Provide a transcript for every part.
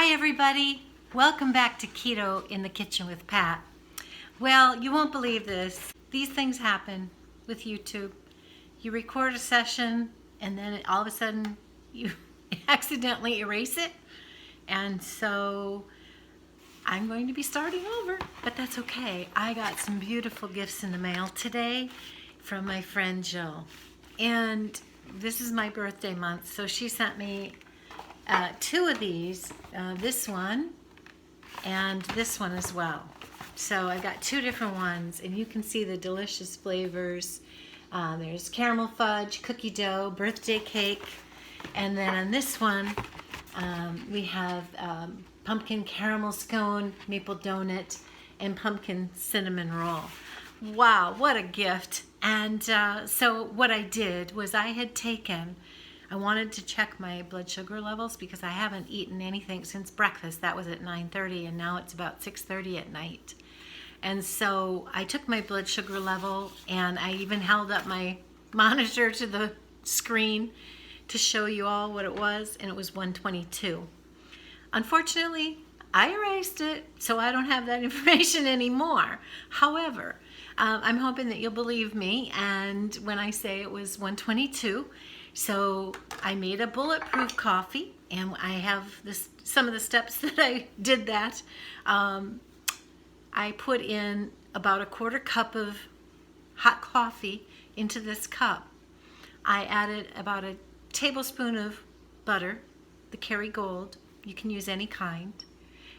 Hi everybody, welcome back to Keto in the Kitchen with Pat. Well, you won't believe this. These things happen with YouTube. You record a session and then all of a sudden you accidentally erase it. And so I'm going to be starting over, but that's okay. I got some beautiful gifts in the mail today from my friend Jill. And this is my birthday month, so she sent me two of these, this one and this one as well. So I got two different ones, and you can see the delicious flavors. There's caramel fudge, cookie dough, birthday cake, and then on this one we have pumpkin caramel scone, maple donut, and pumpkin cinnamon roll. Wow, what a gift. And so what I did was I wanted to check my blood sugar levels because I haven't eaten anything since breakfast. That was at 9:30, and now it's about 6:30 at night. And so I took my blood sugar level, and I even held up my monitor to the screen to show you all what it was, and it was 122. Unfortunately, I erased it, so I don't have that information anymore. However, I'm hoping that you'll believe me, and when I say it was 122, so I made a bulletproof coffee, and I have some of the steps that I did that. I put in about a quarter cup of hot coffee into this cup. I added about a tablespoon of butter, the Kerrygold. You can use any kind.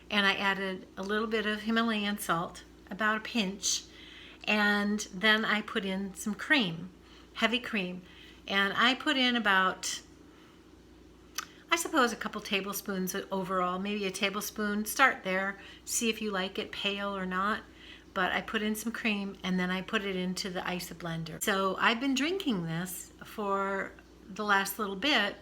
And I added a little bit of Himalayan salt, about a pinch. And then I put in some cream, heavy cream. And I put in about, I suppose, a couple tablespoons overall, maybe a tablespoon. Start there, see if you like it pale or not. But I put in some cream, and then I put it into the ice blender. So I've been drinking this for the last little bit,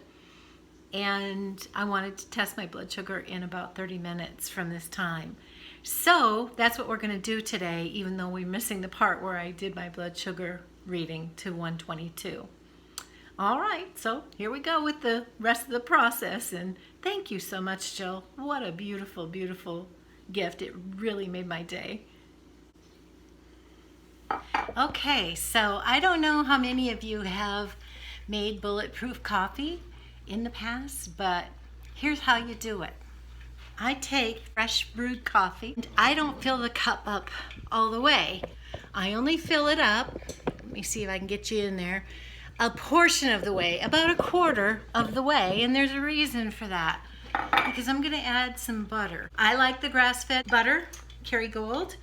and I wanted to test my blood sugar in about 30 minutes from this time. So that's what we're going to do today, even though we're missing the part where I did my blood sugar reading to 122. All right, so here we go with the rest of the process, and thank you so much, Jill. What a beautiful, beautiful gift. It really made my day. Okay, so I don't know how many of you have made bulletproof coffee in the past, but here's how you do it. I take fresh brewed coffee, and I don't fill the cup up all the way. I only fill it up, let me see if I can get you in there, a portion of the way, about a quarter of the way, and there's a reason for that, because I'm going to add some butter. I like the grass-fed butter, Kerrygold,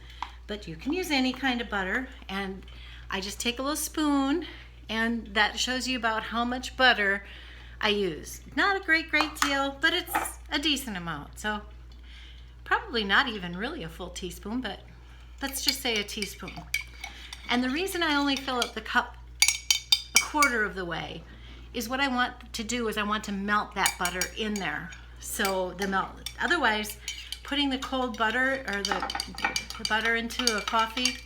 but you can use any kind of butter, and I just take a little spoon, and that shows you about how much butter I use. Not a great deal, but it's a decent amount, so probably not even really a full teaspoon, but let's just say a teaspoon. And the reason I only fill up the cup quarter of the way is what I want to do is I want to melt that butter in there. So otherwise putting the cold butter or the butter into a coffee,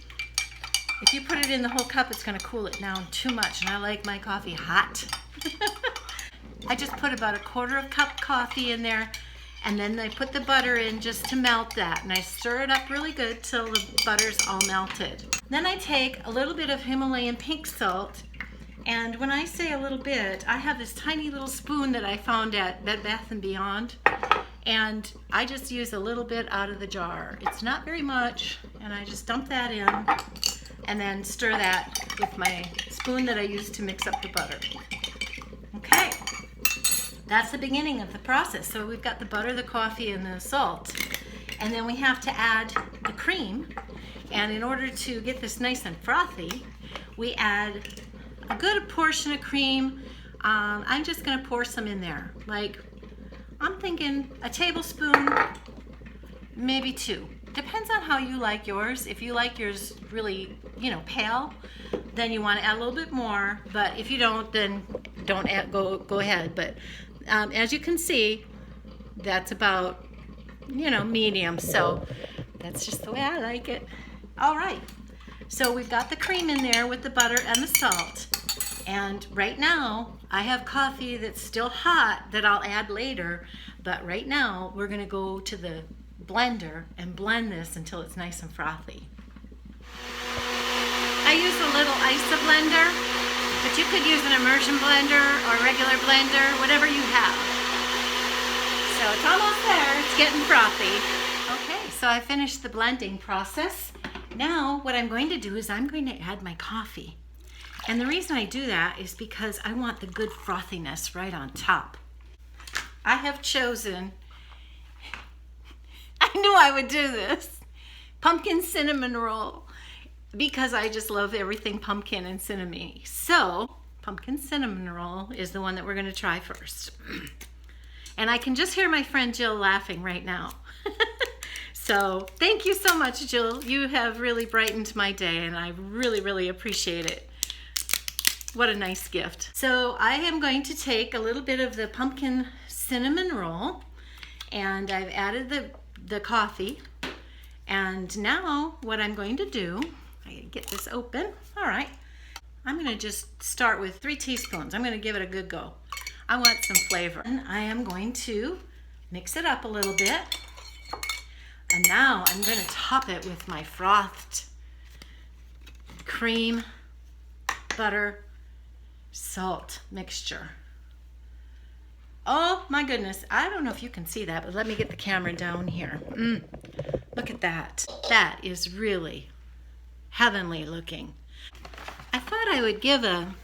if you put it in the whole cup, it's going to cool it down too much, and I like my coffee hot. I just put about a quarter of cup coffee in there, and then I put the butter in just to melt that, and I stir it up really good till the butter's all melted. Then I take a little bit of Himalayan pink salt. And when I say a little bit, I have this tiny little spoon that I found at Bed Bath & Beyond, and I just use a little bit out of the jar. It's not very much, and I just dump that in and then stir that with my spoon that I use to mix up the butter. Okay, that's the beginning of the process. So we've got the butter, the coffee, and the salt, and then we have to add the cream. And in order to get this nice and frothy, we add a good portion of cream. I'm just going to pour some in there. Like, I'm thinking a tablespoon, maybe two. Depends on how you like yours. If you like yours really, pale, then you want to add a little bit more. But if you don't, then don't add, go ahead. But as you can see, that's about, medium. So that's just the way I like it. All right. So we've got the cream in there with the butter and the salt. And right now, I have coffee that's still hot that I'll add later, But right now, we're gonna go to the blender and blend this until it's nice and frothy. I use a little ISA blender, but you could use an immersion blender or a regular blender, whatever you have. So it's almost there, it's getting frothy. Okay, so I finished the blending process. Now what I'm going to do is I'm going to add my coffee. And the reason I do that is because I want the good frothiness right on top. I have chosen, I knew I would do this, pumpkin cinnamon roll, because I just love everything pumpkin and cinnamon. So pumpkin cinnamon roll is the one that we're going to try first. And I can just hear my friend Jill laughing right now. So thank you so much, Jill. You have really brightened my day, and I really, really appreciate it. What a nice gift. So I am going to take a little bit of the pumpkin cinnamon roll, and I've added the coffee. And now what I'm going to do, I get this open. All right. I'm going to just start with 3 teaspoons. I'm going to give it a good go. I want some flavor. And I am going to mix it up a little bit. And now I'm going to top it with my frothed cream, butter, salt mixture. Oh my goodness, I don't know if you can see that, but let me get the camera down here. Look at that. That is really heavenly looking. I thought I would give a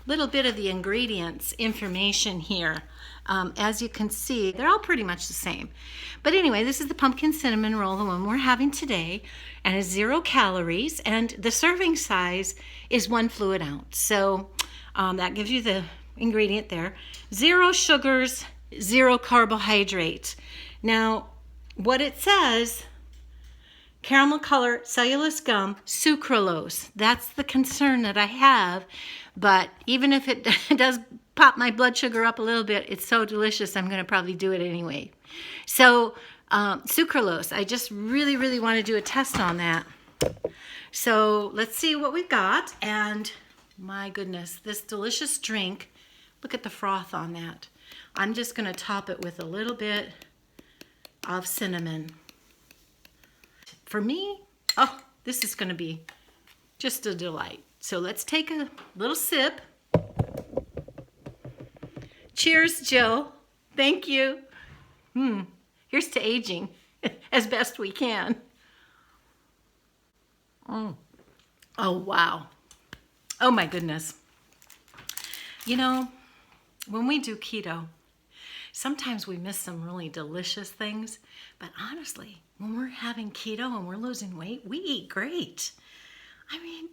little bit of the ingredients information here. As you can see, they're all pretty much the same. But anyway, this is the pumpkin cinnamon roll, the one we're having today, and it's 0 calories, and the serving size is 1 fluid ounce. So that gives you the ingredient there. 0 sugars, 0 carbohydrate. Now, what it says, caramel color, cellulose gum, sucralose. That's the concern that I have. But even if it does pop my blood sugar up a little bit, it's so delicious, I'm going to probably do it anyway. So sucralose, I just really, really want to do a test on that. So let's see what we've got. And my goodness, this delicious drink, look at the froth on that. I'm just going to top it with a little bit of cinnamon. For me, oh, this is going to be just a delight. So let's take a little sip. Cheers, Jill. Thank you. Here's to aging as best we can. Oh, wow. Oh, my goodness. You know, when we do keto, sometimes we miss some really delicious things. But honestly, when we're having keto and we're losing weight, we eat great. I mean,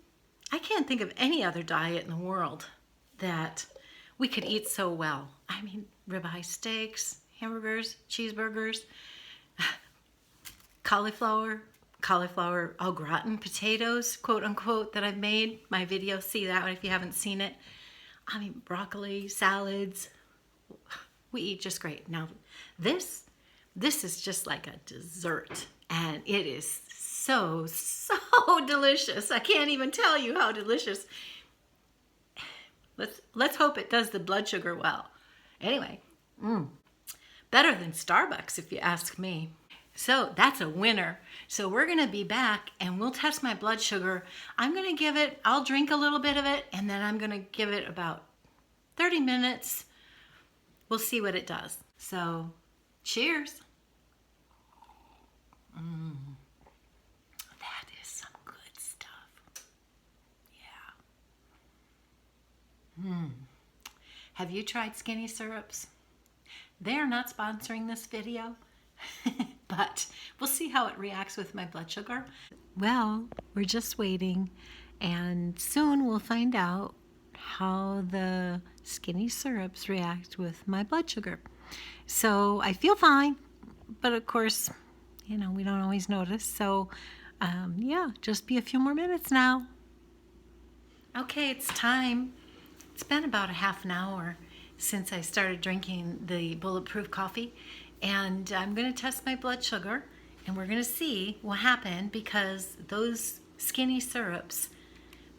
I can't think of any other diet in the world that we could eat so well. I mean, ribeye steaks, hamburgers, cheeseburgers, cauliflower au gratin potatoes, quote unquote, that I've made. My video, see that one if you haven't seen it. I mean, broccoli, salads. We eat just great. Now, this is just like a dessert, and it is so delicious. I can't even tell you how delicious. Let's hope it does the blood sugar well. Anyway, better than Starbucks if you ask me. So that's a winner. So we're going to be back and we'll test my blood sugar. I'll drink a little bit of it, and then I'm going to give it about 30 minutes. We'll see what it does. So cheers. That is some good stuff. Yeah. Have you tried skinny syrups? They are not sponsoring this video, but we'll see how it reacts with my blood sugar. Well, we're just waiting, and soon we'll find out how the skinny syrups react with my blood sugar. So I feel fine, but of course, you know, we don't always notice. So yeah, just be a few more minutes now. Okay, it's time. It's been about a half an hour since I started drinking the Bulletproof coffee, and I'm going to test my blood sugar, and we're going to see what happened, because those skinny syrups,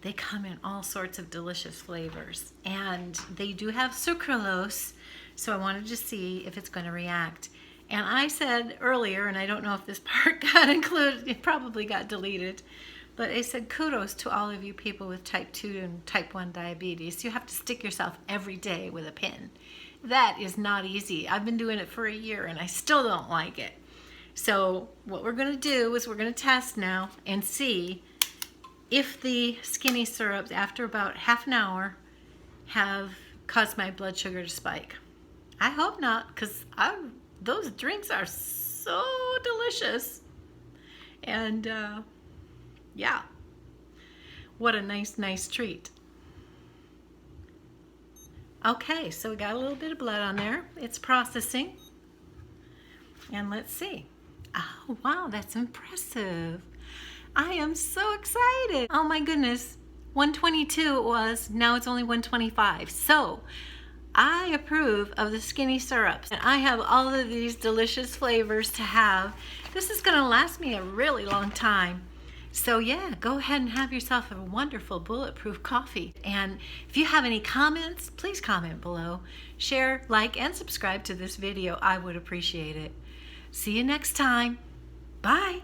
they come in all sorts of delicious flavors, and they do have sucralose, So I wanted to see if it's going to react. And I said earlier, and I don't know if this part got included, it probably got deleted, but I said kudos to all of you people with type 2 and type 1 diabetes. You have to stick yourself every day with a pin. That is not easy. I've been doing it for a year and I still don't like it. So what we're going to do is we're going to test now and see if the skinny syrups after about half an hour have caused my blood sugar to spike. I hope not, because those drinks are so delicious. And yeah, what a nice treat. Okay, so we got a little bit of blood on there. It's processing. And let's see. Oh, wow, that's impressive. I am so excited. Oh my goodness. 122 it was, now it's only 125. So I approve of the skinny syrups. And I have all of these delicious flavors to have. This is gonna last me a really long time. So yeah, go ahead and have yourself a wonderful bulletproof coffee. And if you have any comments, please comment below. Share, like, and subscribe to this video. I would appreciate it. See you next time. Bye.